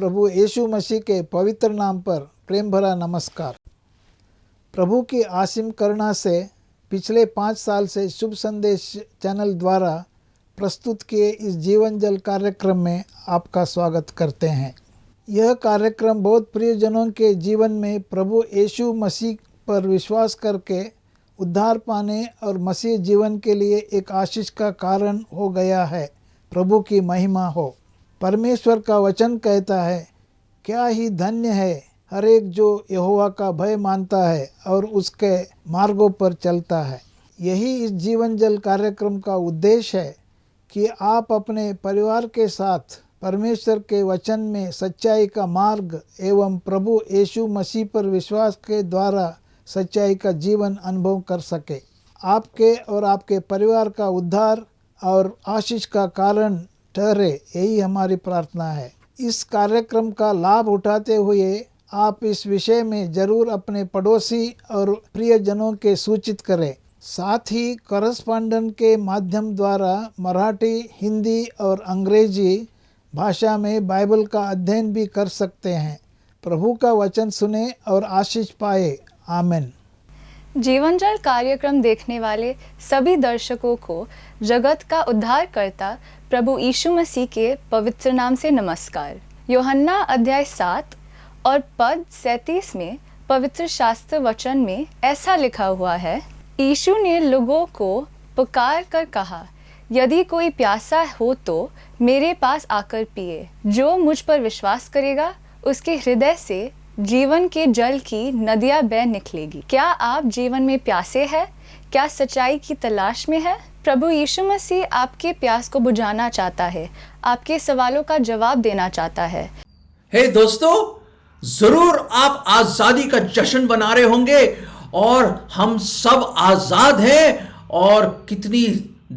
प्रभु यीशु मसीह के पवित्र नाम पर प्रेम भरा नमस्कार। प्रभु की असीम करुणा से पिछले 5 साल से शुभ संदेश चैनल द्वारा प्रस्तुत किए इस जीवन जल कार्यक्रम में आपका स्वागत करते हैं। यह कार्यक्रम बहुत प्रियजनों के जीवन में प्रभु यीशु मसीह पर विश्वास करके उद्धार पाने और मसीह जीवन के लिए एक आशीष का कारण हो गया है। प्रभु की महिमा हो। परमेश्वर का वचन कहता है, क्या ही धन्य है हर एक जो यहोवा का भय मानता है और उसके मार्गों पर चलता है। यही इस जीवन जल कार्यक्रम का उद्देश्य है कि आप अपने परिवार के साथ परमेश्वर के वचन में सच्चाई का मार्ग एवं प्रभु यीशु मसीह पर विश्वास के द्वारा सच्चाई का जीवन अनुभव कर सके। आपके और आपके परिवार का उद्धार और आशीष का कारण ठहरे, यही हमारी प्रार्थना है। इस कार्यक्रम का लाभ उठाते हुए आप इस विषय में जरूर अपने पड़ोसी और प्रियजनों के सूचित करें। साथ ही करस्पॉन्डेंट के माध्यम द्वारा मराठी, हिंदी और अंग्रेजी भाषा में बाइबल का अध्ययन भी कर सकते हैं। प्रभु का वचन सुने और आशीष पाए। आमीन। जीवन जल कार्यक्रम देखने वाले सभी दर्शकों को जगत का उद्धारकर्ता प्रभु यीशु मसीह के पवित्र नाम से नमस्कार। यूहन्ना अध्याय 7 और पद 37 में पवित्र शास्त्र वचन में ऐसा लिखा हुआ है, यीशु ने लोगों को पुकार कर कहा, यदि कोई प्यासा हो तो मेरे पास आकर पिए। जो मुझ पर विश्वास करेगा उसके हृदय से जीवन के जल की नदियां बह निकलेगी। क्या आप जीवन में प्यासे हैं? क्या सच्चाई की तलाश में है? प्रभु यीशु मसीह आपके प्यास को बुझाना चाहता है, आपके सवालों का जवाब देना चाहता है। हे दोस्तों, जरूर आप आजादी का जश्न मना रहे होंगे और हम सब आजाद हैं। और कितनी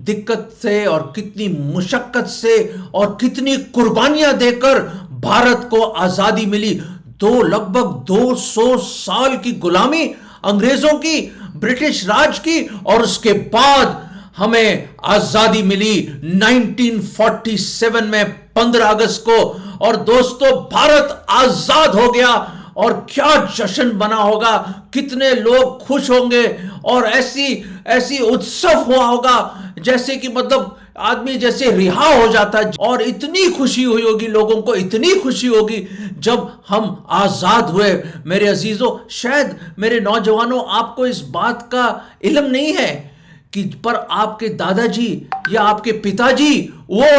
दिक्कत से और कितनी मुशक्कत से और कितनी कुर्बानियां देकर भारत को आजादी मिली। लगभग 200 साल की गुलामी अंग्रेजों की, ब्रिटिश राज की, और उसके बाद हमें आजादी मिली 1947 में 15 अगस्त को। और दोस्तों, भारत आजाद हो गया और क्या जश्न बना होगा, कितने लोग खुश होंगे और ऐसी उत्सव हुआ होगा जैसे कि मतलब आदमी जैसे रिहा हो जाता है। और इतनी खुशी हुई होगी लोगों को, इतनी खुशी होगी जब हम आजाद हुए। मेरे अजीजों, शायद मेरे नौजवानों, आपको इस बात का इल्म नहीं है कि पर आपके दादाजी या आपके पिताजी वो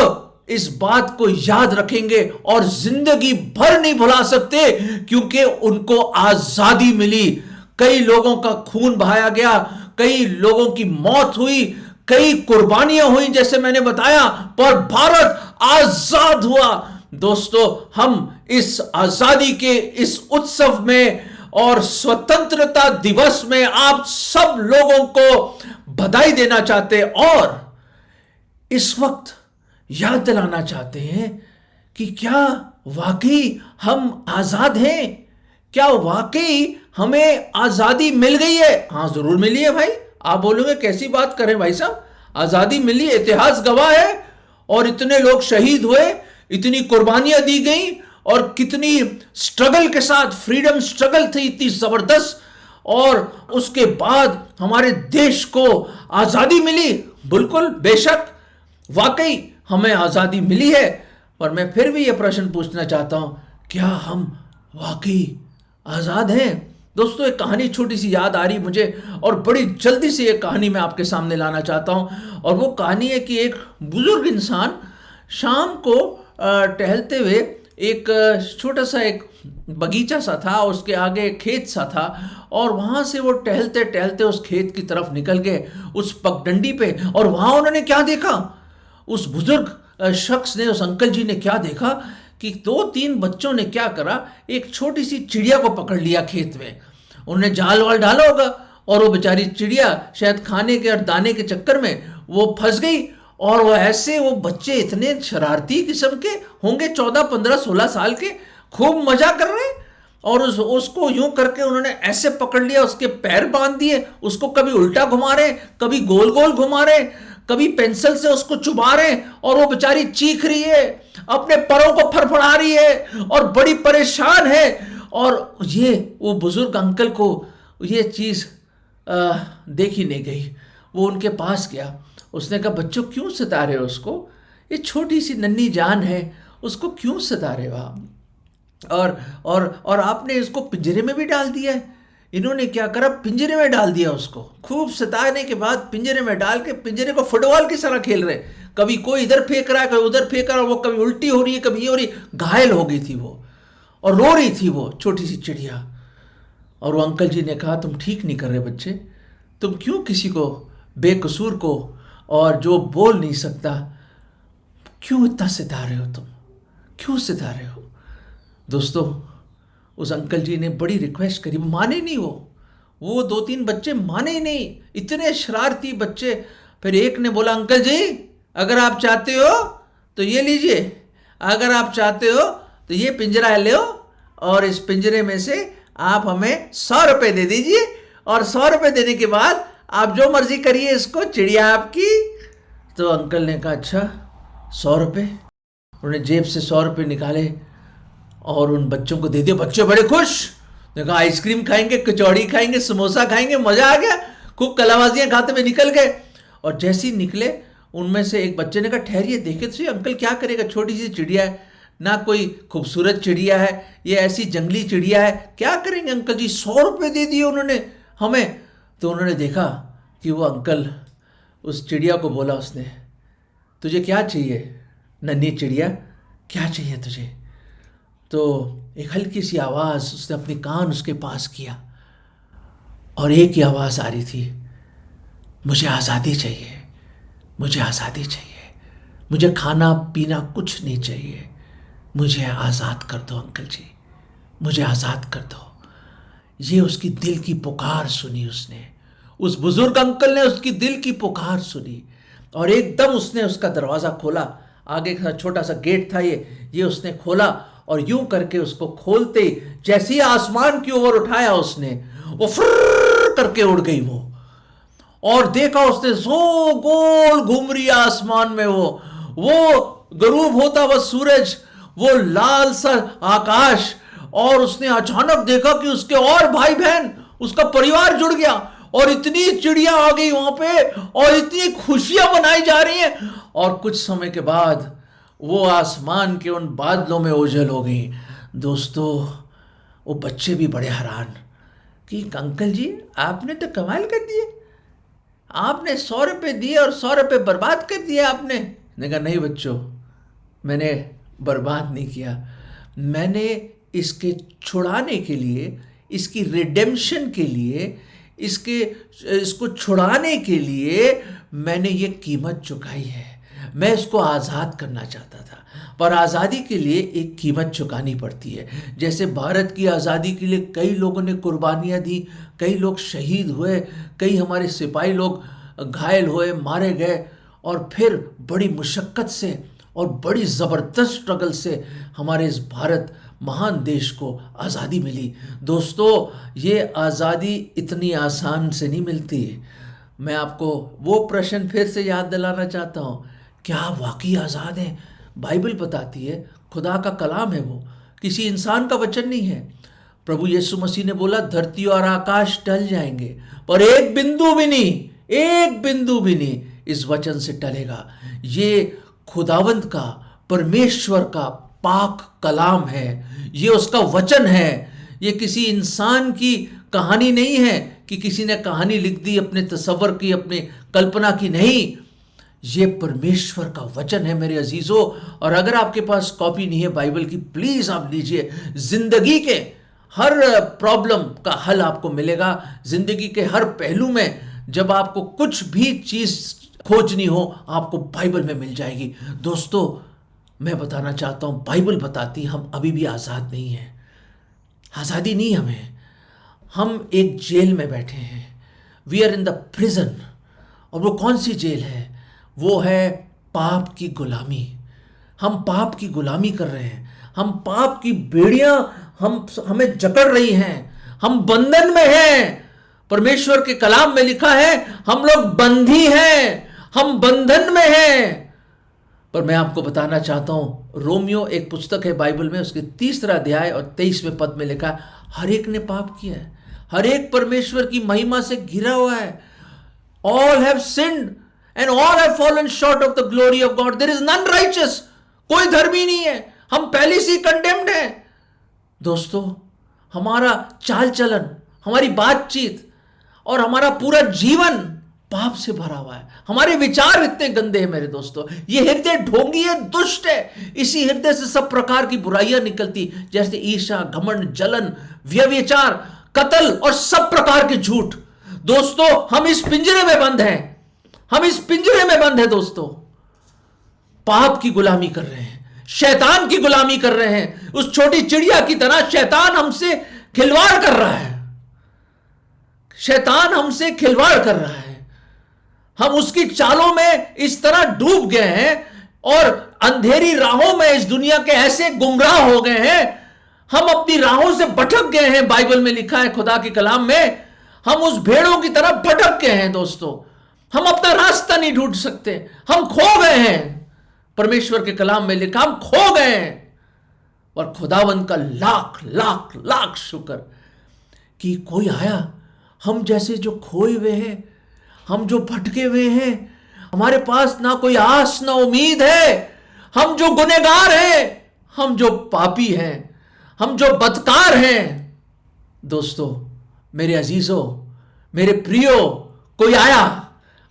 इस बात को याद रखेंगे और जिंदगी भर नहीं भुला सकते, क्योंकि उनको आजादी मिली। कई लोगों का खून बहाया गया, कई लोगों की मौत हुई, कई कुर्बानियां हुई जैसे मैंने बताया, पर भारत आजाद हुआ। दोस्तों, हम इस आजादी के इस उत्सव में और स्वतंत्रता दिवस में आप सब लोगों को बधाई देना चाहते और इस वक्त याद दिलाना चाहते हैं कि क्या वाकई हम आजाद हैं? क्या वाकई हमें आजादी मिल गई है? हाँ, जरूर मिली है भाई। आप बोलोगे कैसी बात करें भाई साहब, आजादी मिली, इतिहास गवाह है। और इतने लोग शहीद हुए, इतनी कुर्बानियां दी गई और कितनी स्ट्रगल के साथ, फ्रीडम स्ट्रगल थी इतनी जबरदस्त, और उसके बाद हमारे देश को आजादी मिली। बिल्कुल, बेशक, वाकई हमें आजादी मिली है। पर मैं फिर भी यह प्रश्न पूछना चाहता हूं, क्या हम वाकई आजाद हैं? दोस्तों, एक कहानी छोटी सी याद आ रही मुझे और बड़ी जल्दी से एक कहानी मैं आपके सामने लाना चाहता हूं। और वो कहानी है कि एक बुजुर्ग इंसान शाम को टहलते हुए, एक छोटा सा एक बगीचा सा था, उसके आगे खेत सा था, और वहां से वो टहलते टहलते उस खेत की तरफ निकल गए, उस पगडंडी पे। और वहां उन्होंने क्या देखा, उस बुजुर्ग शख्स ने, उस अंकल जी ने क्या देखा कि 2-3 बच्चों ने क्या करा, एक छोटी सी चिड़िया को पकड़ लिया खेत में। उन्होंने जाल वाल डाला होगा और वो बेचारी चिड़िया शायद खाने के और दाने के चक्कर में वो फंस गई। और वो बच्चे इतने शरारती किस्म के होंगे, 14, 15, 16 साल के, खूब मजा कर रहे हैं। और उसको यूं करके उन्होंने ऐसे पकड़ लिया, उसके पैर बांध दिए, उसको कभी उल्टा घुमा रहे, कभी गोल गोल घुमा रहे, कभी पेंसिल से उसको चुभा रहे, और वो बेचारी चीख रही है। अपने पैरों को फड़फड़ा रही है और बड़ी परेशान है। और ये वो बुजुर्ग अंकल को ये चीज़ देख ही नहीं गई। वो उनके पास गया, उसने कहा बच्चों क्यों सता रहे हो उसको, ये छोटी सी नन्ही जान है, उसको क्यों सता रहे हो आप? और आपने इसको पिंजरे में भी डाल दिया है। इन्होंने क्या करा, पिंजरे में डाल दिया उसको। खूब सताने के बाद पिंजरे में डाल के पिंजरे को फुटबॉल की तरह खेल रहे, कभी कोई इधर फेंक रहा है, कभी उधर फेंक रहा है, वो कभी उल्टी हो रही है, कभी ये हो रही। घायल हो गई थी वो और रो रही थी वो छोटी सी चिड़िया। और वो अंकल जी ने कहा तुम ठीक नहीं कर रहे बच्चे, तुम क्यों किसी को बेकसूर को और जो बोल नहीं सकता क्यों इतना सता रहे हो, तुम क्यों सता रहे हो? दोस्तों उस अंकल जी ने बड़ी रिक्वेस्ट करी, माने नहीं वो 2-3 बच्चे माने ही नहीं, इतने शरारती बच्चे। फिर एक ने बोला अंकल जी अगर आप चाहते हो तो ये लीजिए, अगर आप चाहते हो तो ये पिंजरा ले और इस पिंजरे में से आप हमें 100 रुपये दे दीजिए और 100 रुपये देने के बाद आप जो मर्जी करिए, इसको चिड़िया आपकी। तो अंकल ने कहा अच्छा 100 रुपये। उन्होंने जेब से 100 रुपये निकाले और उन बच्चों को दे दिए। बच्चे बड़े खुश, ने कहा आइसक्रीम खाएंगे, कचौड़ी खाएंगे, समोसा खाएंगे, मजा आ गया। खूब कलाबाजियां खाते हुए निकल गए। और जैसे ही निकले उनमें से एक बच्चे ने कहा ठहरिए देखे तो सही अंकल क्या करेगा, छोटी सी चिड़िया है ना, कोई खूबसूरत चिड़िया है, ये ऐसी जंगली चिड़िया है, क्या करेंगे अंकल जी। 100 रुपये दे दिए उन्होंने हमें। तो उन्होंने देखा कि वो अंकल उस चिड़िया को बोला, उसने तुझे क्या चाहिए नन्ही चिड़िया, क्या चाहिए तुझे? तो एक हल्की सी आवाज़, उसने अपने कान उसके पास किया और एक ही आवाज़ आ रही थी, मुझे आज़ादी चाहिए, मुझे आज़ादी चाहिए, मुझे खाना पीना कुछ नहीं चाहिए, मुझे आज़ाद कर दो अंकल जी, मुझे आज़ाद कर दो। ये उसकी दिल की पुकार सुनी उसने, उस बुजुर्ग अंकल ने उसकी दिल की पुकार सुनी और एकदम उसने उसका दरवाज़ा खोला। आगे का छोटा सा गेट था ये उसने खोला और यूं करके उसको खोलते जैसे ही आसमान की ओर उठाया उसने, वो फुर्र करके उड़ गई वो। और देखा उसने सो गोल घूम रही आसमान में वो गरूब होता हुआ सूरज, वो लाल सा आकाश। और उसने अचानक देखा कि उसके और भाई बहन, उसका परिवार जुड़ गया और इतनी चिड़िया आ गई वहां पे और इतनी खुशियां मनाई जा रही हैं। और कुछ समय के बाद वो आसमान के उन बादलों में ओझल हो गई। दोस्तों वो बच्चे भी बड़े हैरान कि अंकल जी आपने तो कमाल कर दिए, आपने 100 रुपये दिए और 100 रुपये बर्बाद कर दिए आपने। मैंने कहा नहीं बच्चों, मैंने बर्बाद नहीं किया, मैंने इसके छुड़ाने के लिए, इसकी रिडेम्पशन के लिए, इसको छुड़ाने के लिए मैंने ये कीमत चुकाई है। मैं इसको आज़ाद करना चाहता था, पर आज़ादी के लिए एक कीमत चुकानी पड़ती है। जैसे भारत की आज़ादी के लिए कई लोगों ने कुर्बानियाँ दी, कई लोग शहीद हुए, कई हमारे सिपाही लोग घायल हुए, मारे गए और फिर बड़ी मुशक्क़त से और बड़ी ज़बरदस्त स्ट्रगल से हमारे इस भारत महान देश को आज़ादी मिली। दोस्तों ये आज़ादी इतनी आसान से नहीं मिलती। मैं आपको वो प्रश्न फिर से याद दिलाना चाहता हूँ, क्या आप वाकई आज़ाद हैं? बाइबल बताती है, खुदा का कलाम है, वो किसी इंसान का वचन नहीं है। प्रभु यीशु मसीह ने बोला धरती और आकाश टल जाएंगे पर एक बिंदु भी नहीं, एक बिंदु भी नहीं इस वचन से टलेगा। ये खुदावंत का, परमेश्वर का पाक कलाम है, ये उसका वचन है। ये किसी इंसान की कहानी नहीं है कि किसी ने कहानी लिख दी, अपने तसव्वुर की, अपने कल्पना की, नहीं, ये परमेश्वर का वचन है मेरे अजीजों। और अगर आपके पास कॉपी नहीं है बाइबल की, प्लीज आप लीजिए। जिंदगी के हर प्रॉब्लम का हल आपको मिलेगा। जिंदगी के हर पहलू में जब आपको कुछ भी चीज खोजनी हो, आपको बाइबल में मिल जाएगी। दोस्तों मैं बताना चाहता हूं, बाइबल बताती हम अभी भी आज़ाद नहीं हैं, आज़ादी नहीं हमें। हम एक जेल में बैठे हैं, we are in the prison. और वो कौन सी जेल है? वो है पाप की गुलामी। हम पाप की गुलामी कर रहे हैं, हम पाप की बेड़ियां हमें जकड़ रही हैं, हम बंधन में हैं। परमेश्वर के कलाम में लिखा है हम लोग बंधी हैं, हम बंधन में हैं। पर मैं आपको बताना चाहता हूं रोमियो एक पुस्तक है बाइबल में, उसके 3 अध्याय और 23वें पद में लिखा है, हर एक ने पाप किया है, हर एक परमेश्वर की महिमा से घिरा हुआ है। All have sinned and all have fallen short of the glory of God, there is none righteous, कोई धर्मी नहीं है, हम पहले से ही कंडेम्ड हैं। दोस्तों, हमारा चाल चलन, हमारी बातचीत और हमारा पूरा जीवन पाप से भरा हुआ है। हमारे विचार इतने गंदे हैं मेरे दोस्तों, ये हृदय ढोंगी है, दुष्ट है। इसी हृदय से सब प्रकार की बुराइयां निकलती, जैसे ईर्ष्या, घमंड, जलन, व्यभिचार, कत्ल और सब प्रकार के झूठ। दोस्तों, हम इस पिंजरे में बंद हैं, हम इस पिंजरे में बंद हैं दोस्तों। पाप की गुलामी कर रहे हैं, शैतान की गुलामी कर रहे हैं। उस छोटी चिड़िया की तरह शैतान हमसे खिलवाड़ कर रहा है, शैतान हमसे खिलवाड़ कर रहा है। हम उसकी चालों में इस तरह डूब गए हैं और अंधेरी राहों में इस दुनिया के ऐसे गुमराह हो गए हैं, हम अपनी राहों से भटक गए हैं। बाइबल में लिखा है, खुदा के कलाम में, हम उस भेड़ों की तरह भटक गए हैं दोस्तों। हम अपना रास्ता नहीं ढूंढ सकते, हम खो गए हैं। परमेश्वर के कलाम में लिखा, हम खो गए हैं। और खुदावंद का लाख लाख लाख शुक्र कि कोई आया, हम जैसे जो खोए हुए हैं, हम जो भटके हुए हैं, हमारे पास ना कोई आस ना उम्मीद है, हम जो गुनहगार हैं, हम जो पापी हैं, हम जो बदकार हैं। दोस्तों, मेरे अजीजों, मेरे प्रियो, कोई आया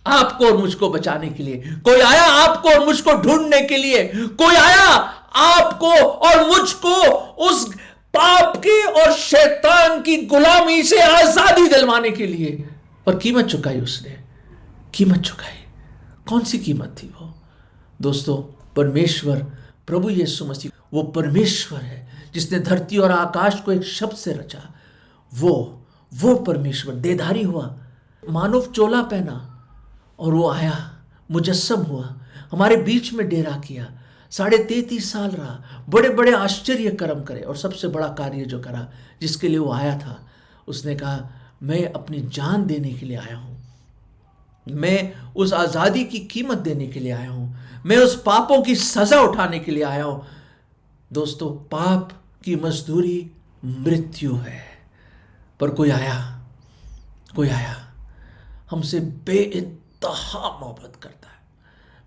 आपको और मुझको बचाने के लिए, कोई आया आपको और मुझको ढूंढने के लिए, कोई आया आपको और मुझको उस पाप की और शैतान की गुलामी से आजादी दिलवाने के लिए। और कीमत चुकाई उसने, कीमत चुकाई। कौन सी कीमत थी वो? दोस्तों, परमेश्वर प्रभु यीशु मसीह, वो परमेश्वर है जिसने धरती और आकाश को एक शब्द से रचा। वो परमेश्वर देधारी हुआ, मानव चोला पहना और वो आया, मुजस्सम हुआ, हमारे बीच में डेरा किया, 33.5 साल रहा, बड़े बड़े आश्चर्य कर्म करे। और सबसे बड़ा कार्य जो करा, जिसके लिए वो आया था, उसने कहा, मैं अपनी जान देने के लिए आया हूं, मैं उस आज़ादी की कीमत देने के लिए आया हूं, मैं उस पापों की सज़ा उठाने के लिए आया हूं। दोस्तों, पाप की मजदूरी मृत्यु है, पर कोई आया हमसे बेइंतहा मोहब्बत करता है।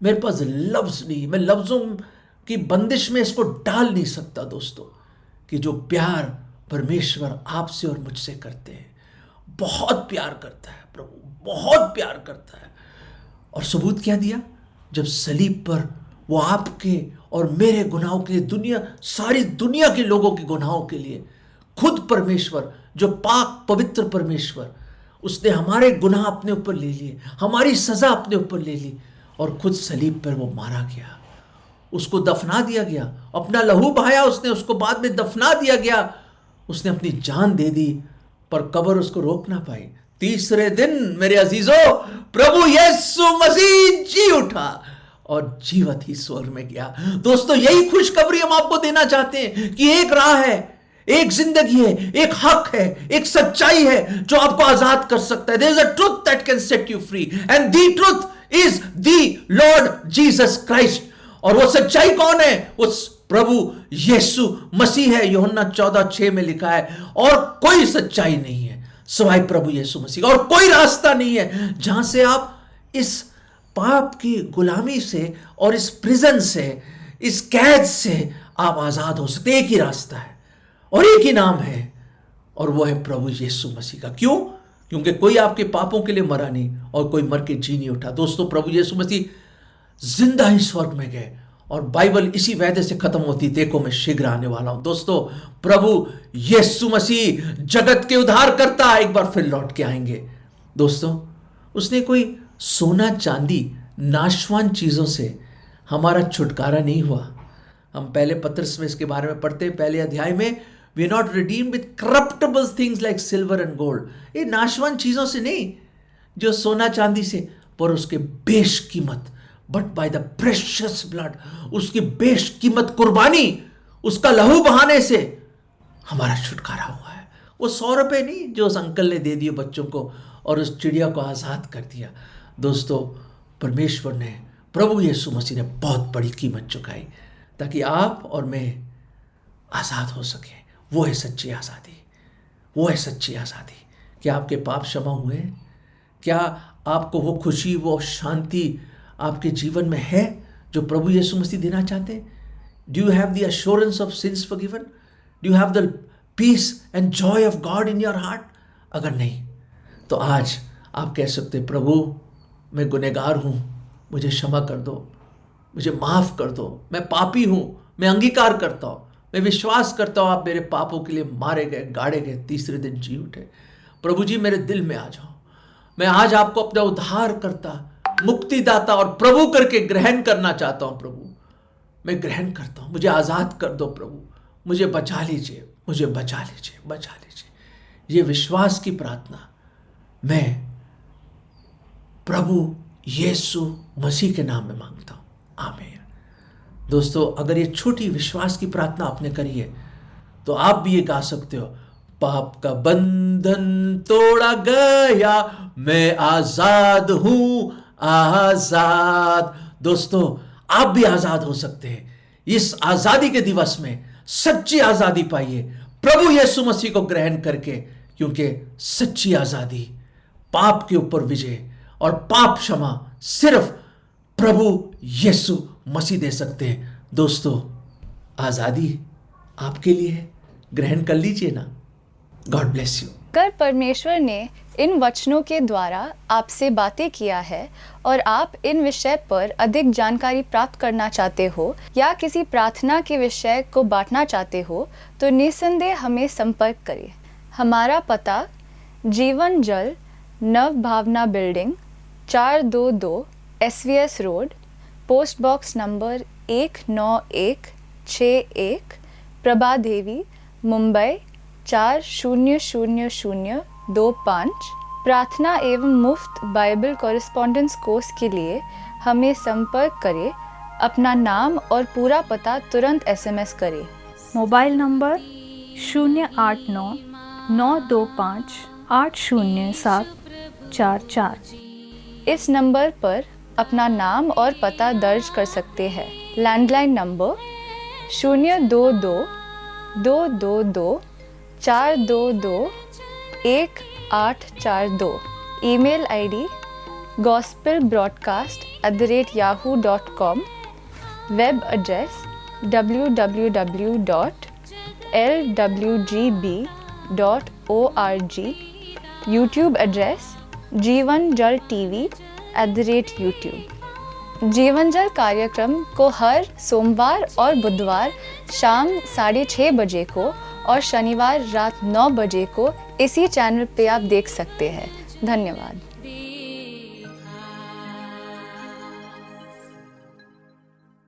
मेरे पास लफ्ज़ नहीं, मैं लफ्ज़ों की बंदिश में इसको डाल नहीं सकता दोस्तों, कि जो प्यार परमेश्वर आपसे और मुझसे करते हैं। बहुत प्यार करता है प्रभु, बहुत प्यार करता है। और सबूत क्या दिया? जब सलीब पर वो आपके और मेरे गुनाहों के लिए, सारी दुनिया के लोगों के गुनाहों के लिए, खुद परमेश्वर जो पाक पवित्र परमेश्वर, उसने हमारे गुनाह अपने ऊपर ले लिए, हमारी सज़ा अपने ऊपर ले ली और खुद सलीब पर वो मारा गया, उसको दफना दिया गया, अपना लहू बहाया उसने, उसको बाद में दफना दिया गया, उसने अपनी जान दे दी, पर कब्र उसको रोक ना पाई। तीसरे दिन मेरे अजीजों, प्रभु यीशु मसीह जी उठा और जीवत ही स्वर्ग में गया। दोस्तों, यही खुशखबरी हम आपको देना चाहते हैं कि एक राह है, एक जिंदगी है, एक हक है, एक सच्चाई है जो आपको आजाद कर सकता है। There is a truth that can set you free and the truth is the Lord Jesus Christ. और वो सच्चाई कौन है? उस प्रभु यीशु मसीह है। यूहन्ना 14:6 में लिखा है, और कोई सच्चाई नहीं है सिवाय प्रभु यीशु मसीह, और कोई रास्ता नहीं है जहां से आप इस पाप की गुलामी से और इस प्रिजन से, इस कैद से आप आजाद हो सकते। एक ही रास्ता है और एक ही नाम है, और वो है प्रभु यीशु मसीह का। क्यों? क्योंकि कोई आपके पापों के लिए मरा नहीं और कोई मर के जी नहीं उठा। दोस्तों, प्रभु यीशु मसीह जिंदा ही स्वर्ग में गए, और बाइबल इसी वायदे से खत्म होती, देखो मैं शीघ्र आने वाला हूं। दोस्तों, प्रभु यीशु मसीह जगत के उद्धार करता एक बार फिर लौट के आएंगे। दोस्तों, उसने कोई सोना चांदी नाशवान चीजों से हमारा छुटकारा नहीं हुआ। हम पहले पत्रस में इसके बारे में पढ़ते हैं, पहले अध्याय में, we are not redeemed with corruptible things like silver and gold. ये नाशवान चीजों से नहीं, जो सोना चांदी से, पर उसके बेशकीमत, but by the precious blood, उसकी बेशकीमत कुर्बानी, उसका लहू बहाने से हमारा छुटकारा हुआ है। वो 100 रुपए नहीं जो उस अंकल ने दे दिए बच्चों को और उस चिड़िया को आजाद कर दिया। दोस्तों, परमेश्वर ने, प्रभु यीशु मसीह ने बहुत बड़ी कीमत चुकाई ताकि आप और मैं आज़ाद हो सकें। वो है सच्ची आज़ादी, वो है सच्ची आज़ादी। क्या आपके पाप क्षमा हुए हैं? क्या आपको वो खुशी, वो शांति आपके जीवन में है जो प्रभु यीशु मसीह देना चाहते हैं? Do you have the assurance of sins forgiven? Do you have the peace and joy of God in your heart? अगर नहीं तो आज आप कह सकते, प्रभु मैं गुनहगार हूँ, मुझे क्षमा कर दो, मुझे माफ़ कर दो, मैं पापी हूँ, मैं अंगीकार करता हूँ, मैं विश्वास करता हूँ आप मेरे पापों के लिए मारे गए, गाड़े गए, तीसरे दिन जी उठे। प्रभु जी मेरे दिल में आ जाओ। मैं आज आपको अपना उद्धारकर्ता, मुक्तिदाता और प्रभु करके ग्रहण करना चाहता हूँ। प्रभु मैं ग्रहण करता हूँ, मुझे आज़ाद कर दो प्रभु, मुझे बचा लीजिए, मुझे बचा लीजिए, बचा लीजिए। ये विश्वास की प्रार्थना मैं प्रभु यीशु मसीह के नाम में मांगता हूँ, आमीन। दोस्तों, अगर ये छोटी विश्वास की प्रार्थना आपने करी है तो आप भी ये गा सकते हो, पाप का बंधन तोड़ा गया, मैं आजाद हूं, आजाद। दोस्तों, आप भी आजाद हो सकते हैं। इस आजादी के दिवस में सच्ची आजादी पाइए प्रभु यीशु मसीह को ग्रहण करके, क्योंकि सच्ची आजादी, पाप के ऊपर विजय और पाप क्षमा सिर्फ प्रभु यीशु मसीह दे सकते हैं। दोस्तों, आजादी आपके लिए है, ग्रहण कर लीजिए ना। God bless you. अगर परमेश्वर ने इन वचनों के द्वारा आपसे बातें किया है और आप इन विषय पर अधिक जानकारी प्राप्त करना चाहते हो या किसी प्रार्थना के विषय को बांटना चाहते हो तो निसंदेह हमें संपर्क करें। हमारा पता Jeevan Jal Nav Bhavna building 422 SVS road, post box number 19161, Prabha Devi, Mumbai 400025। प्रार्थना एवं मुफ्त बाइबल कॉरेस्पॉन्डेंस कोर्स के लिए हमें संपर्क करें। अपना नाम और पूरा पता तुरंत SMS करें। Mobile number 089-925-80744। इस नंबर पर अपना नाम और पता दर्ज कर सकते हैं। Landline number 022-222-422-1842। Email ID gospelbroadcast@yahoo.com। Web address www.lwgb.org। YouTube address जीवन जल TV@YouTube। जीवन जल कार्यक्रम को हर सोमवार और बुधवार शाम 6:30 बजे को और शनिवार रात 9 बजे को इसी चैनल पे आप देख सकते हैं। धन्यवाद।